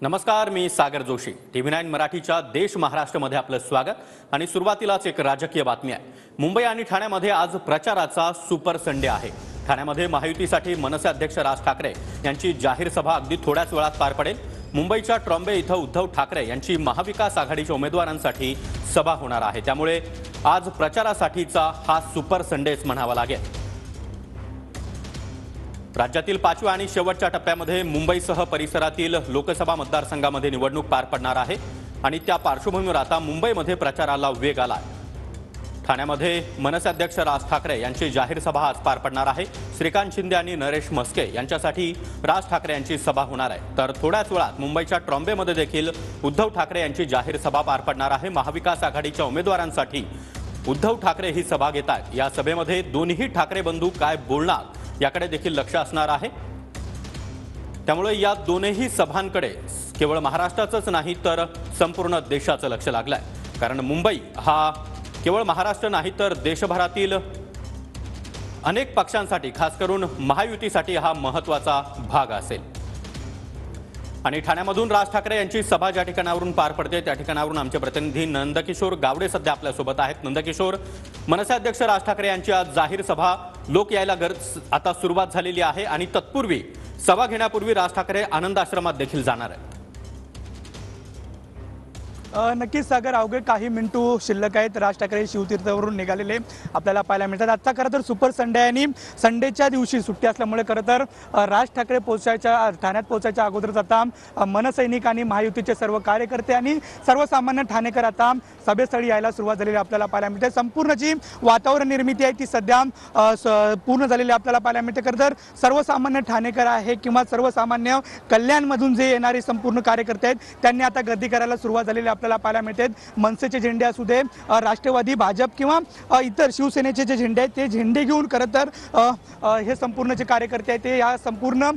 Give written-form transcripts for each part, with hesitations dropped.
नमस्कार, मी सागर जोशी। TV9 मराठीच्या देश महाराष्ट्रमध्ये आपलं स्वागत। आणि सुरुवातीलाच एक राजकीय बातमी आहे। मुंबई आणि ठाण्यामध्ये आज प्रचाराचा सुपर संडे आहे। ठाण्यामध्ये महायुतीसाठी मनसे अध्यक्ष राज ठाकरे यांची जाहीर सभा अगदी थोड्याच वेळात पार पडेल। मुंबईच्या ट्रॉम्बे इथं उद्धव ठाकरे यांची महाविकास आघाडीच्या उमेदवारांसाठी सभा होणार आहे। त्यामुळे आज प्रचारासाठीचा हा सुपर संडेच म्हणावा लागेल। राज्यातील 5व्या आणि शेवटच्या टप्प्यामध्ये मुंबईसह परिसरातील लोकसभा मतदारसंघामध्ये निवडणूक पार पडणार आहे आणि त्या पार्श्वभूमीवर आता मुंबईमध्ये प्रचाराला वेग आला। ठाण्यामध्ये मनसे अध्यक्ष राज ठाकरे यांची जाहीर सभा आज पार पडणार आहे। श्रीकांत शिंदे आणि नरेश म्हस्के यांच्यासाठी राज ठाकरे यांची सभा होणार आहे। तर थोड्याच वेळात मुंबईच्या ट्रॉम्बेमध्ये देखील उद्धव ठाकरे यांची जाहीर सभा पार पडणार आहे। महाविकास आघाडीच्या उमेदवारांसाठी उद्धव ठाकरे ही सभा घेतात। या सभेमध्ये दोन्ही ठाकरे बंधू काय बोलणार याकडे देखील लक्ष असणार आहे। त्यामुळे या दोन्ही सभांकडे केवळ महाराष्ट्राचंच नाही तर संपूर्ण देशाचं लक्ष लागलंय। कारण मुंबई हा केवळ महाराष्ट्र नाही तर देशभरातील अनेक पक्षांसाठी, खास करून महायुतीसाठी हा महत्त्वाचा भाग असेल। आणि ठाण्यामधून राज ठाकरे यांची सभा ज्या ठिकाणावरून पार पडते त्या ठिकाणावरून आमचे प्रतिनिधी नंदकिशोर गावडे सध्या आपल्या सोबत आहेत। नंदकिशोर, मनसे अध्यक्ष राज ठाकरे यांची आज जाहीर सभा लोक यायला आता सुरुवात झालेली आहे आणि तत्पूर्वी सभा घेण्यापूर्वी राज ठाकरे आनंद आश्रमात देखील जाणार आहेत। नक्कीच सागर, अवघे काही मिनिटं शिल्लक आहेत। राज ठाकरे शिवतीर्थवरून निघालेले आपल्याला पाहायला मिळतात। आजचा खरं तर सुपर संडे आहे आणि संडेच्या दिवशी सुट्टी असल्यामुळे खरं तर राज ठाकरे ठाण्यात पोहोचायच्या अगोदरच आता मनसैनिक आणि महायुतीचे सर्व कार्यकर्ते आणि सर्वसामान्य ठाणेकर आता सभेस्थळी यायला सुरुवात झालेली आपल्याला पाहायला मिळते। संपूर्ण जी वातावरण निर्मिती आहे ती सध्या पूर्ण झालेली आपल्याला पाहायला मिळते। खरं तर सर्वसामान्य ठाणेकर आहे किंवा सर्वसामान्य कल्याणमधून जे येणारे संपूर्ण कार्यकर्ते आहेत त्यांनी आता गर्दी करायला सुरुवात झालेली आपल्याला पाहायला मिळते। मनसेचे झेंडे असू दे, राष्ट्रवादी, भाजप किंवा इतर शिवसेनेचे जे झेंडे आहेत ते झेंडे घेऊन खरं तर हे संपूर्ण जे कार्यकर्ते आहेत ते या संपूर्ण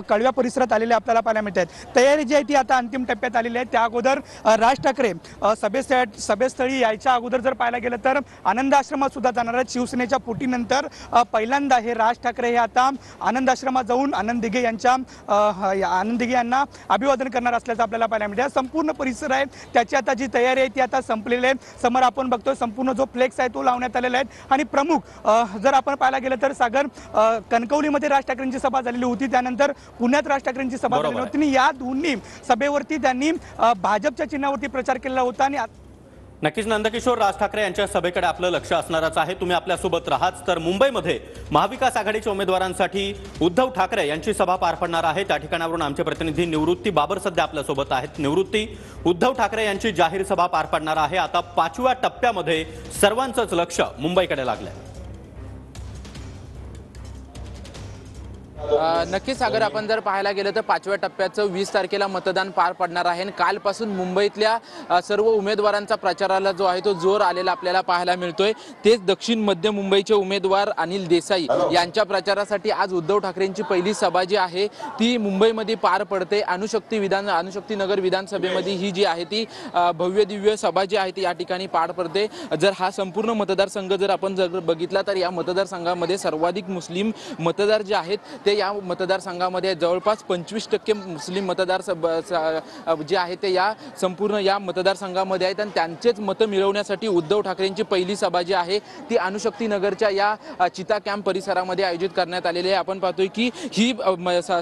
कळव्या परिसरात आलेले आपल्याला पाहायला मिळतात। तयारी जी आहे ती आता अंतिम टप्प्यात आलेली आहे। त्या अगोदर राज ठाकरे सभेस्थळी यायच्या अगोदर जर पाहायला गेलं तर आनंद आश्रमात सुद्धा जाणार आहेत। शिवसेनेच्या फुटीनंतर पहिल्यांदा हे राज ठाकरे हे आता आनंद आश्रमात जाऊन आनंद दिघे यांना अभिवादन करणार असल्याचं आपल्याला पाहायला मिळते। संपूर्ण परिसर आहे त्याची आता जी तयारी आहे ती आता संपलेली आहे। समोर आपण बघतोय संपूर्ण जो फ्लेक्स आहे तो लावण्यात आलेला आहे आणि प्रमुख जर आपण पाहायला गेलं तर सागर, कणकवलीमध्ये राज ठाकरेंची सभा झालेली होती, त्यानंतर पुण्यात राज ठाकरेंची सभा झालेली होती आणि या दोन्ही सभेवरती त्यांनी भाजपच्या चिन्हावरती प्रचार केला होता। आणि नक्कीच नंदकिशोर, राज ठाकरे यांच्या सभेकडे आपलं लक्ष असणारच आहे। तुम्ही आपल्यासोबत राहाच। तर मुंबईमध्ये महाविकास आघाडीच्या उमेदवारांसाठी उद्धव ठाकरे यांची सभा पार पडणार आहे। त्या ठिकाणावरून आमचे प्रतिनिधी निवृत्ती बाबर सध्या आपल्यासोबत आहेत। निवृत्ती, उद्धव ठाकरे यांची जाहीर सभा पार पडणार आहे। आता 5व्या टप्प्यामध्ये सर्वांचंच लक्ष मुंबईकडे लागलंय। नक्कीच सागर, आपण जर पाहायला गेलं तर 5व्या टप्प्याचं 20 तारखेला मतदान पार पडणार आहे। कालपासून मुंबईतल्या सर्व उमेदवारांचा प्रचाराला जो आहे तो जोर आलेला आपल्याला पाहायला मिळतोय। तेच दक्षिण मध्य मुंबईचे उमेदवार अनिल देसाई यांच्या प्रचारासाठी आज उद्धव ठाकरेंची पहिली सभा जी आहे ती मुंबईमध्ये पार पडते। अणुशक्ती नगर विधानसभेमध्ये ही जी आहे ती भव्य दिव्य सभा जी आहे ती या ठिकाणी पार पडते। जर हा संपूर्ण मतदारसंघ जर आपण बघितला तर या मतदारसंघामध्ये सर्वाधिक मुस्लिम मतदार जे आहेत ते या मतदारसंघामध्ये जवळपास 25% मुस्लिम मतदार जे आहे ते या संपूर्ण या मतदारसंघामध्ये आहेत आणि त्यांचेच मतं मिळवण्यासाठी उद्धव ठाकरेंची पहिली सभा जी आहे ती अणुशक्ती नगरच्या या चिता कॅम्प परिसरामध्ये आयोजित करण्यात आलेली आहे। आपण पाहतोय की ही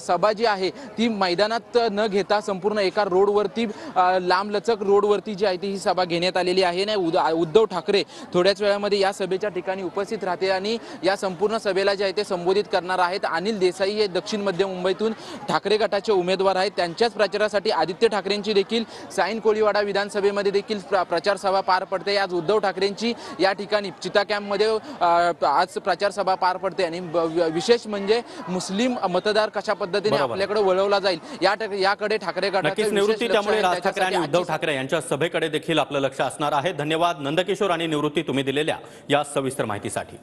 सभा जी आहे ती मैदानात न घेता संपूर्ण एका रोडवरती, लांबलचक रोडवरती जी आहे ती ही सभा घेण्यात आलेली आहे। उद्धव ठाकरे थोड्याच वेळामध्ये या सभेच्या ठिकाणी उपस्थित राहतील आणि या संपूर्ण सभेला जे आहे ते संबोधित करणार आहेत। अनिल देसाई हे दक्षिण मध्य मुंबईतून ठाकरे गटाचे उमेदवार आहेत। त्यांच्याच प्रचारासाठी आदित्य ठाकरेंची देखील साईन कोळीवाडा विधानसभेमध्ये देखील प्रचार सभा पार पडते। आज उद्धव ठाकरेंची या ठिकाणी चिता कॅम्पमध्ये आज प्रचार सभा पार पडते आणि विशेष म्हणजे मुस्लिम मतदार कशा पद्धतीने आपल्याकडे वळवला जाईल याकडे ठाकरे गटाचे निवृत्ती, त्यामुळे राज ठाकरे आणि उद्धव ठाकरे यांच्या सभेकडे देखील आपलं लक्ष असणार आहे। धन्यवाद नंदकिशोर आणि निवृत्ती, तुम्ही दिलेल्या या सविस्तर माहितीसाठी।